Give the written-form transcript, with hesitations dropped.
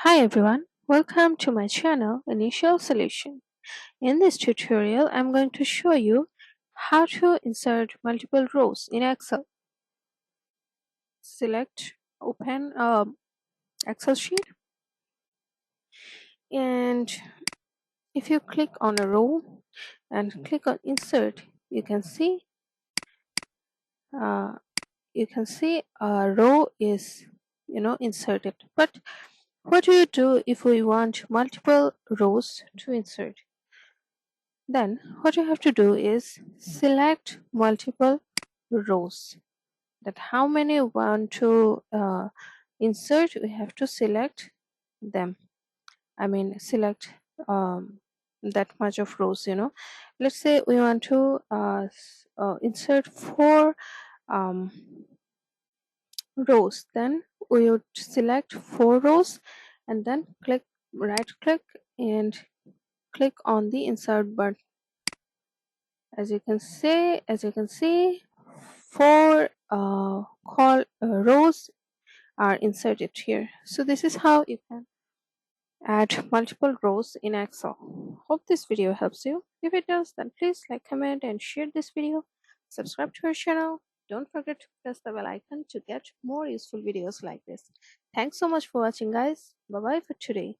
Hi everyone, welcome to my channel Initial Solution. In this tutorial, I'm going to show you how to insert multiple rows in Excel. Select Open Excel sheet, and if you click on a row and click on Insert, you can see uh, a row is inserted. But what do you do if we want multiple rows to insert? Then what you have to do is select multiple rows. That how many you want to insert, we have to select them. I mean select that much of rows. Let's say we want to insert 4 rows. Then we would select 4 rows and then right click and click on the insert button. As you can see, 4 rows are inserted here. So this is how you can add multiple rows in Excel. Hope this video helps you. If it does, then please like, comment and share this video. Subscribe to our channel. Don't forget to press the bell icon to get more useful videos like this. Thanks so much for watching, guys. Bye bye for today.